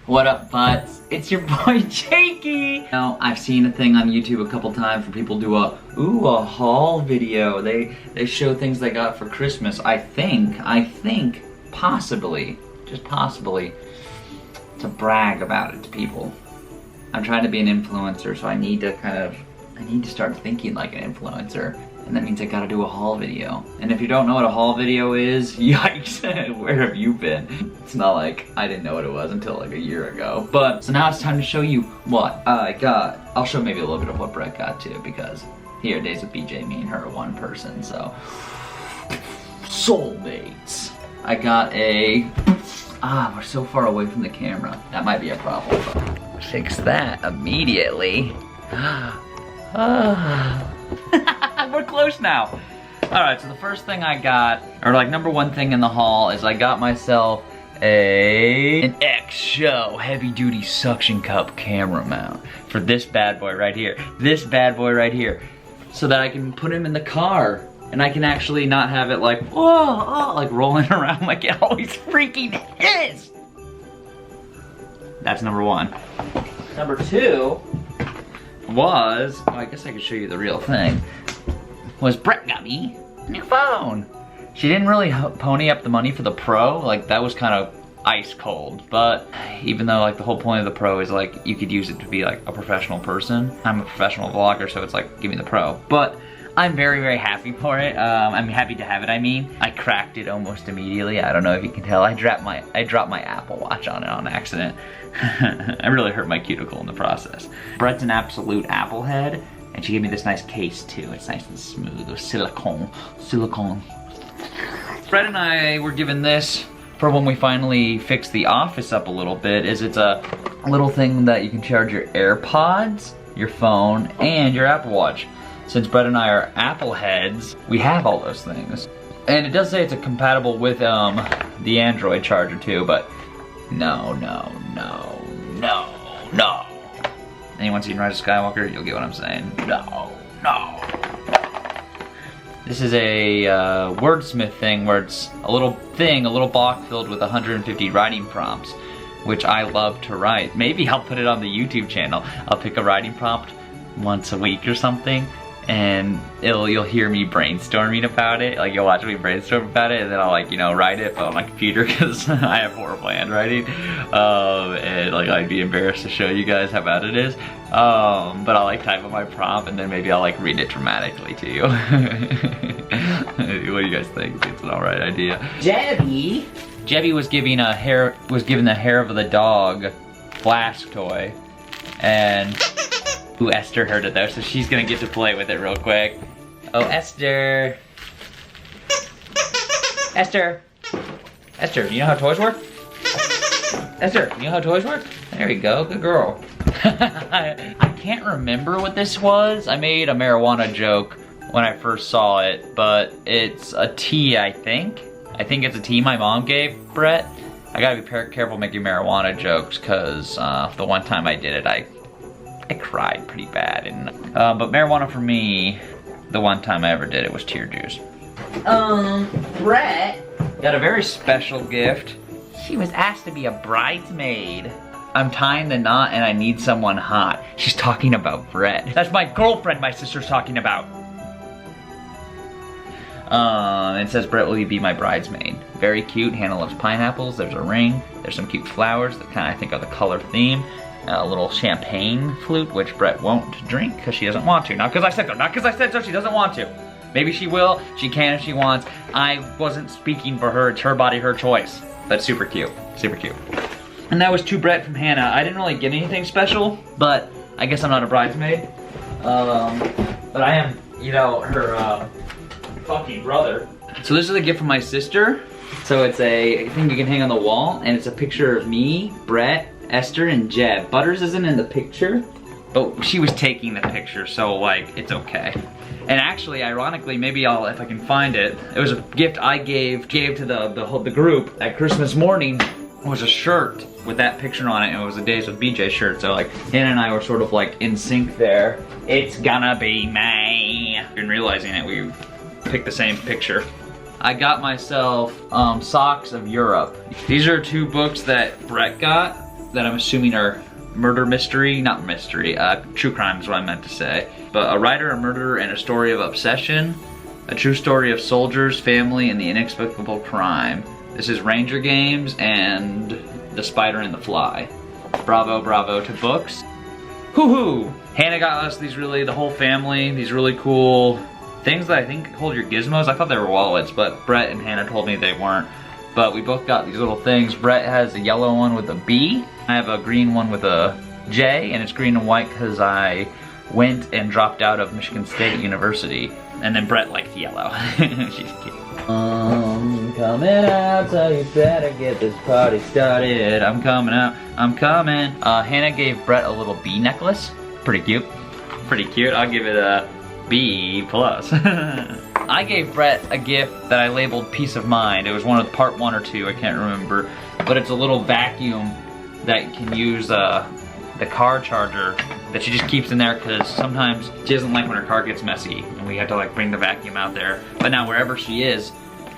What up, butts? It's your boy Jakey. Now, I've seen a thing on YouTube a couple times where people do a haul video. They show things they got for Christmas. I think, possibly, just possibly, to brag about it to people. I'm trying to be an influencer, so I need to start thinking like an influencer. And that means I gotta do a haul video. And if you don't know what a haul video is, yikes, where have you been? It's not like I didn't know what it was until like a year ago. But, so now it's time to show you what I got. I'll show maybe a little bit of what Brett got too, because here, Days with BJ, me and her are one person, so. Soulmates. I got we're so far away from the camera. That might be a problem, but fix that immediately. We're close now. Alright, so the first thing I got, or like number one thing in the haul, is I got myself an X-Show heavy duty suction cup camera mount for this bad boy right here. This bad boy right here. So that I can put him in the car and I can actually not have it like, whoa, like rolling around like it always freaking is. That's number one. Number two was, well, I guess I could show you the real thing, was Brett got me a new phone. She didn't really pony up the money for the Pro, like that was kind of ice cold, but even though like the whole point of the Pro is like you could use it to be like a professional person. I'm a professional vlogger, so it's like, give me the Pro. But I'm very, very happy for it. I'm happy to have it, I mean. I cracked it almost immediately. I don't know if you can tell. I dropped my Apple Watch on it on accident. I really hurt my cuticle in the process. Brett's an absolute Apple head, and she gave me this nice case too. It's nice and smooth with silicone. Brett and I were given this for when we finally fix the office up a little bit. It's a little thing that you can charge your AirPods, your phone, and your Apple Watch. Since Brett and I are Apple heads, we have all those things. And it does say it's compatible with the Android charger too, but no. Anyone seen Rise of Skywalker, you'll get what I'm saying. No. This is a wordsmith thing where it's a little box filled with 150 writing prompts, which I love to write. Maybe I'll put it on the YouTube channel. I'll pick a writing prompt once a week or something, and you'll hear me brainstorming about it. Like, you'll watch me brainstorm about it, and then I'll, like, you know, write it on my computer because I have horrible handwriting, and like I'd be embarrassed to show you guys how bad it is. But I'll like type up my prompt, and then maybe I'll like read it dramatically to you. What do you guys think? It's an alright idea. Jebby was given the hair of the dog flask toy, and ooh, Esther heard it though, so she's gonna get to play with it real quick. Oh, Esther, do you know how toys work? Esther, you know how toys work? There we go, good girl. I can't remember what this was. I made a marijuana joke when I first saw it, but it's a tea, I think. I think it's a tea my mom gave Brett. I gotta be careful making marijuana jokes, cause the one time I did it, I cried pretty bad. And but marijuana for me, the one time I ever did it was tear juice. Brett got a very special gift. She was asked to be a bridesmaid. I'm tying the knot and I need someone hot. She's talking about Brett. That's my girlfriend my sister's talking about. It says, Brett, will you be my bridesmaid? Very cute. Hannah loves pineapples. There's a ring. There's some cute flowers that kind of, I think, are the color theme. A little champagne flute, which Brett won't drink because she doesn't want to. Not because I said so. Not because I said so. She doesn't want to. Maybe she will. She can if she wants. I wasn't speaking for her. It's her body, her choice. But super cute. Super cute. And that was to Brett from Hannah. I didn't really get anything special, but I guess I'm not a bridesmaid. But I am, you know, her fucking brother. So this is a gift from my sister. So it's a thing you can hang on the wall, and it's a picture of me, Brett, Esther, and Jeb. Butters isn't in the picture, but she was taking the picture, so like, it's okay. And actually, ironically, maybe if I can find it, it was a gift I gave to the group at Christmas morning. It was a shirt with that picture on it, and it was a Days with BJ shirt, so like, Hannah and I were sort of like in sync there. It's gonna be me. And realizing it, we picked the same picture. I got myself Socks of Europe. These are two books that Brett got. that I'm assuming are murder mystery, not mystery, true crime is what I meant to say. But a writer, a murderer, and a story of obsession. A true story of soldiers, family, and the inexplicable crime. This is Ranger Games and The Spider and the Fly. Bravo, bravo to books. Hoo-hoo! Hannah got us the whole family, these really cool things that I think hold your gizmos. I thought they were wallets, but Brett and Hannah told me they weren't. But we both got these little things. Brett has a yellow one with a B. I have a green one with a J, and it's green and white because I went and dropped out of Michigan State University. And then Brett liked yellow. She's cute. Coming out, so you better get this party started. I'm coming out, I'm coming. Hannah gave Brett a little bee necklace. Pretty cute. Pretty cute. I'll give it a B+. I gave Brett a gift that I labeled Peace of Mind. It was one of part 1 or 2, I can't remember. But it's a little vacuum that can use the car charger that she just keeps in there because sometimes she doesn't like when her car gets messy and we have to like bring the vacuum out there. But now wherever she is,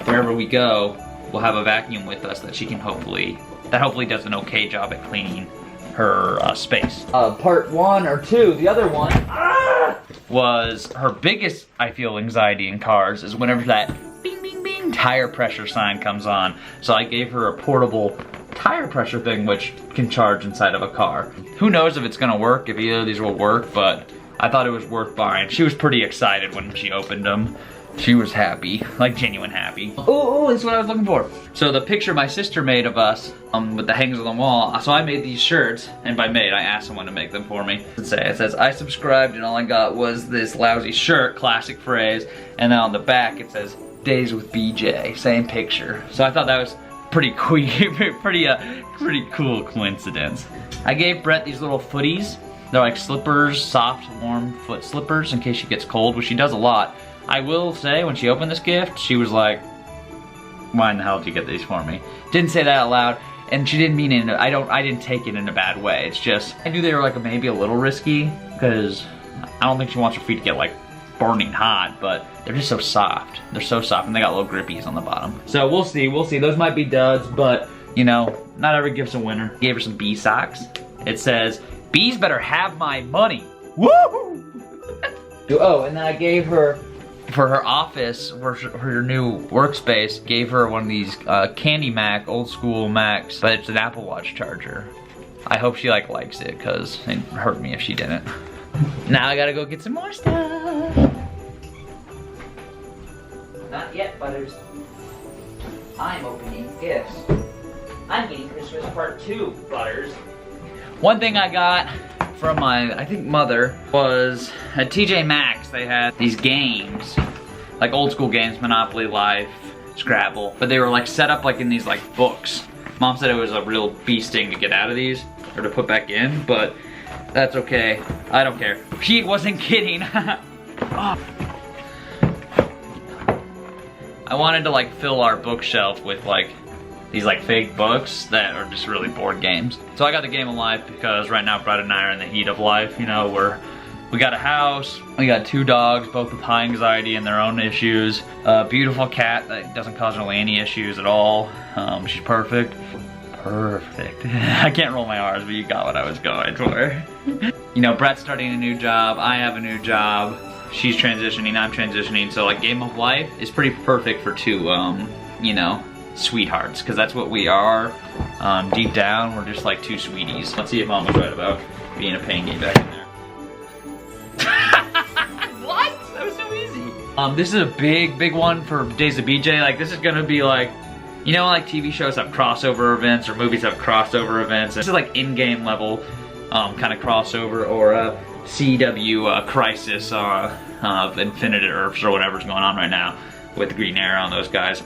wherever we go, we'll have a vacuum with us that she can hopefully does an okay job at cleaning her space. Part 1 or 2, the other one was her biggest, I feel, anxiety in cars is whenever that bing bing bing tire pressure sign comes on. So I gave her a portable tire pressure thing which can charge inside of a car. Who knows if it's gonna work, if either of these will work, but I thought it was worth buying. She was pretty excited when she opened them. She was happy, like genuine happy. Oh, that's what I was looking for. So the picture my sister made of us with the hangs on the wall, so I made these shirts, and by made, I asked someone to make them for me. It says, I subscribed and all I got was this lousy shirt, classic phrase, and then on the back it says, Days with BJ, same picture. So I thought that was pretty cool, pretty cool coincidence. I gave Brett these little footies. They're like slippers, soft, warm foot slippers in case she gets cold, which she does a lot. I will say, when she opened this gift, she was like, why in the hell did you get these for me? Didn't say that out loud, and she didn't mean it, I didn't take it in a bad way. It's just, I knew they were like maybe a little risky, because I don't think she wants her feet to get like burning hot, but they're just so soft. They're so soft, and they got little grippies on the bottom. So we'll see. Those might be duds, but you know, not every gift's a winner. Gave her some bee socks. It says, bees better have my money. Woo! Oh, and then I gave her, for her office, for her new workspace, gave her one of these Candy Mac, old school Macs, but it's an Apple Watch charger. I hope she likes it, cause it'd hurt me if she didn't. Now I gotta go get some more stuff. Not yet, Butters. I'm opening gifts. I'm getting Christmas part 2, Butters. One thing I got from my, I think, mother was at TJ Maxx. They had these games, like old school games, Monopoly, Life, Scrabble, but they were like set up like in these like books. Mom said it was a real bee sting to get out of these or to put back in, but that's okay. I don't care. She wasn't kidding. Oh. I wanted to like fill our bookshelf with like these like fake books that are just really board games. So I got the game of life because right now Brett and I are in the heat of life. You know, we got a house, we got 2 dogs, both with high anxiety and their own issues. A beautiful cat that doesn't cause really any issues at all. She's perfect. Perfect. I can't roll my R's, but you got what I was going for. You know, Brett's starting a new job, I have a new job. She's transitioning, I'm transitioning, so like game of life is pretty perfect for 2, you know, sweethearts, because that's what we are. Deep down, we're just like 2 sweeties. Let's see if Mom was right about being a pain game back in there. What? That was so easy. This is a big one for Days of BJ. Like, this is gonna be like, you know, like TV shows have crossover events or movies have crossover events. This is like in-game level kind of crossover, or a CW Crisis of Infinite Earths or whatever's going on right now with Green Arrow and those guys.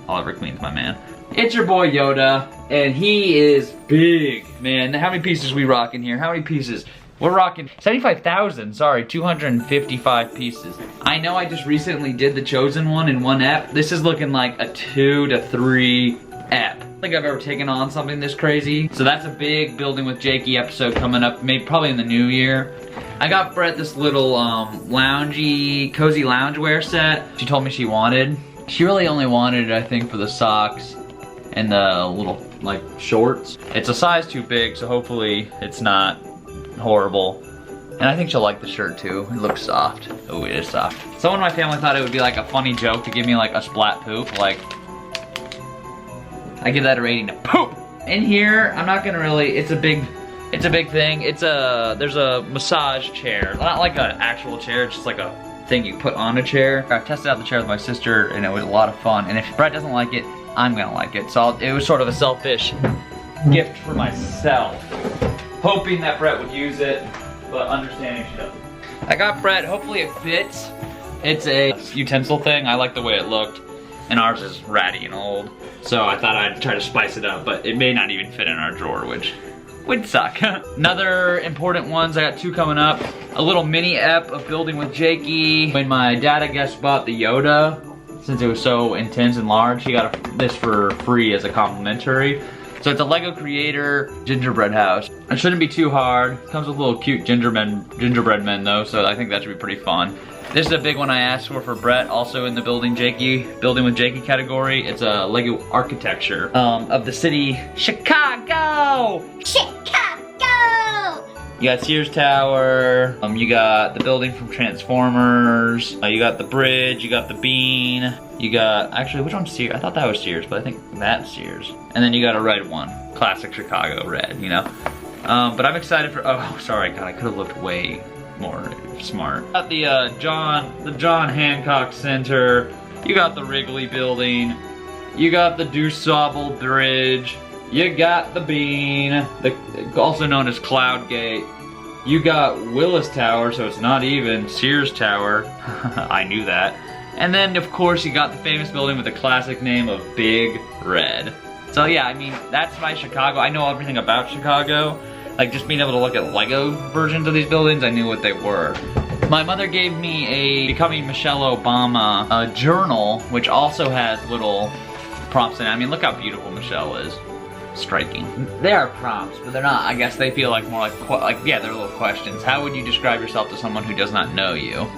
Oliver Queen's my man. It's your boy Yoda, and he is big, man. How many pieces we rocking here? How many pieces? We're rocking 75,000, sorry, 255 pieces. I know I just recently did the Chosen one in one ep. This is looking like a 2 to 3 ep. I don't think I've ever taken on something this crazy. So that's a big Building with Jakey episode coming up, maybe probably in the new year. I got Brett this little loungy, cozy loungewear set she told me she wanted. She really only wanted it, I think, for the socks and the little like shorts. It's a size too big, so hopefully it's not horrible. And I think she'll like the shirt too. It looks soft. Oh, it is soft. Someone in my family thought it would be like a funny joke to give me like a splat poop. Like, I give that a rating to poop. In here, I'm not gonna really, it's a big thing. There's a massage chair. Not like an actual chair, it's just like a thing you put on a chair. I tested out the chair with my sister and it was a lot of fun. And if Brett doesn't like it, I'm gonna like it. So it was sort of a selfish gift for myself. Hoping that Brett would use it, but understanding she doesn't. I got Brett, hopefully it fits. It's a utensil thing. I like the way it looked. And ours is ratty and old. So I thought I'd try to spice it up, but it may not even fit in our drawer, which would suck. Another important ones, I got 2 coming up. A little mini ep of building with Jakey. When my dad, I guess, bought the Yoda, since it was so intense and large, he got this for free as a complimentary. So it's a Lego Creator gingerbread house. It shouldn't be too hard. It comes with little cute gingerbread men though, so I think that should be pretty fun. This is a big one I asked for Brett, also in the building with Jakey category. It's a Lego architecture of the city Chicago! Chicago! You got Sears Tower, you got the building from Transformers, you got the bridge, you got the bean, you got, actually which one's Sears? I thought that was Sears, but I think that's Sears. And then you got a red one, classic Chicago red, you know? But I'm excited for, oh sorry, God, I could have looked way more smart. Got the John Hancock Center, you got the Wrigley building, you got the DuSable Bridge, you got the bean, also known as Cloud Gate. You got Willis Tower, so it's not even Sears Tower. I knew that. And then, of course, you got the famous building with the classic name of Big Red. So yeah, I mean, that's my Chicago. I know everything about Chicago. Like, just being able to look at Lego versions of these buildings, I knew what they were. My mother gave me a Becoming Michelle Obama journal, which also has little prompts in it. I mean, look how beautiful Michelle is. Striking. They are prompts, but they're not. I guess they feel like more like yeah, they're little questions. How would you describe yourself to someone who does not know you?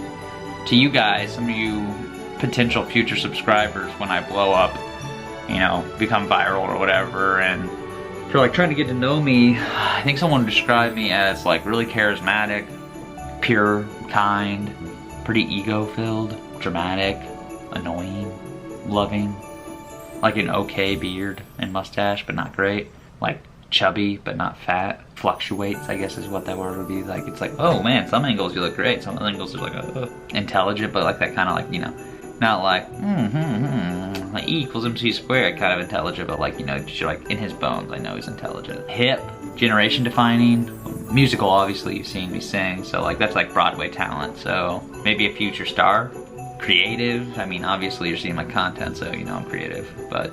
To you guys, some of you potential future subscribers, when I blow up, you know, become viral or whatever, and if you're like trying to get to know me, I think someone described me as like really charismatic, pure, kind, pretty ego-filled, dramatic, annoying, loving. Like an okay beard and mustache, but not great. Like chubby, but not fat. Fluctuates, I guess is what that word would be. Like, it's like, oh man, some angles you look great, some angles are like, intelligent, but like that kind of like, you know, not like, like E equals MC squared kind of intelligent, but like, you know, just like in his bones, I know he's intelligent. Hip, generation defining, musical, obviously you've seen me sing, so like that's like Broadway talent, so maybe a future star. Creative, I mean, obviously you're seeing my content, so you know I'm creative, but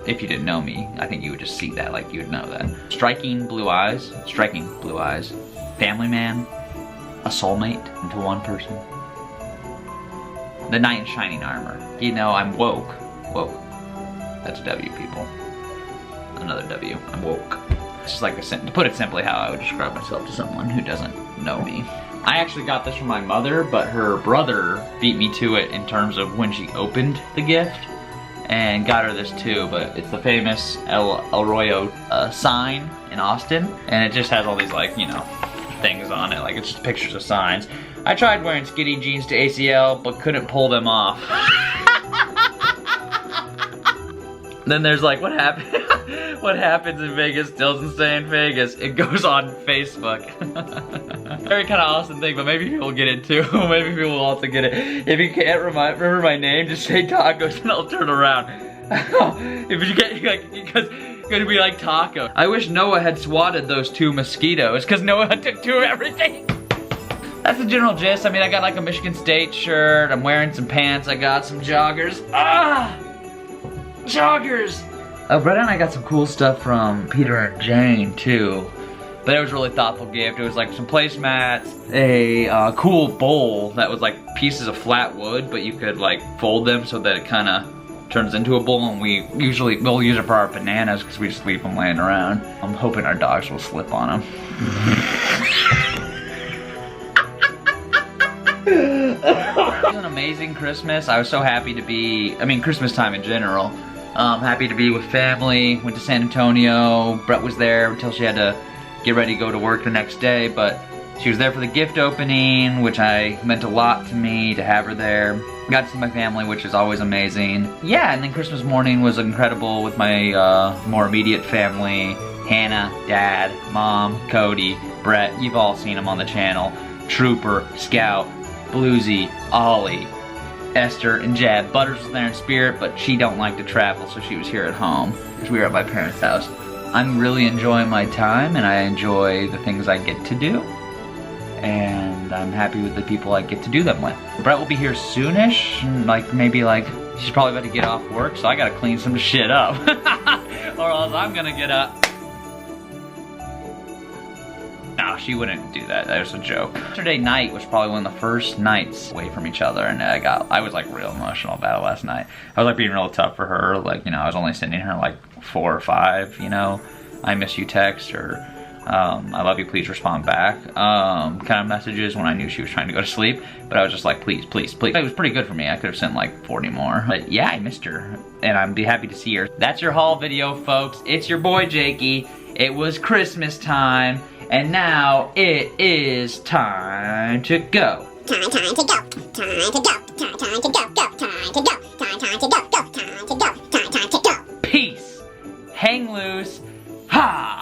if you didn't know me, I think you would just see that, like you would know that. Striking blue eyes, family man, a soulmate into one person. The knight in shining armor. You know, I'm woke. That's a W, people. Another W, I'm woke. It's just like to put it simply how I would describe myself to someone who doesn't know me. I actually got this from my mother, but her brother beat me to it in terms of when she opened the gift and got her this too, but it's the famous El Arroyo sign in Austin, and it just has all these like, you know, things on it, like it's just pictures of signs. I tried wearing skinny jeans to ACL, but couldn't pull them off. Then there's like, what happens in Vegas doesn't stay in Vegas. It goes on Facebook. Very kind of awesome thing, but maybe people will get it too. Maybe people will also get it. If you can't remember my name, just say tacos and I'll turn around. If you get, like, because it's gonna be like taco. I wish Noah had swatted those 2 mosquitoes, because Noah took 2 of everything. That's the general gist. I mean, I got like a Michigan State shirt. I'm wearing some pants. I got some joggers. Joggers! Brett and I got some cool stuff from Peter and Jane too. But it was a really thoughtful gift. It was like some placemats, a cool bowl that was like pieces of flat wood, but you could like fold them so that it kind of turns into a bowl, and we'll use it for our bananas because we just leave them laying around. I'm hoping our dogs will slip on them. It was an amazing Christmas. I was so happy to be, I mean, Christmas time in general. Happy to be with family. Went to San Antonio. Brett was there until she had to get ready to go to work the next day, but she was there for the gift opening, which meant a lot to me to have her there. Got to see my family, which is always amazing. Yeah, and then Christmas morning was incredible with my more immediate family. Hannah, Dad, Mom, Cody, Brett, you've all seen them on the channel. Trooper, Scout, Bluesy, Ollie, Esther, and Jeb. Butters was there in spirit, but she don't like to travel, so she was here at home, because we were at my parents' house. I'm really enjoying my time, and I enjoy the things I get to do. And I'm happy with the people I get to do them with. Brett will be here soonish, she's probably about to get off work, so I gotta clean some shit up. Or else I'm gonna get up. No, she wouldn't do that. That was a joke. Yesterday night was probably one of the first nights away from each other, and I was like real emotional about it last night. I was like being real tough for her. Like, you know, I was only sending her like 4 or 5, you know, I miss you text or I love you, please respond back kind of messages when I knew she was trying to go to sleep. But I was just like, please, please, please. It was pretty good for me. I could have sent like 40 more. But yeah, I missed her, and I'd be happy to see her. That's your haul video, folks. It's your boy, Jakey. It was Christmas time, and now it is time to go. Time to go, time to go, time to go, time to go, time to go, time to go, time to go, time to go. Peace. Hang loose. Ha!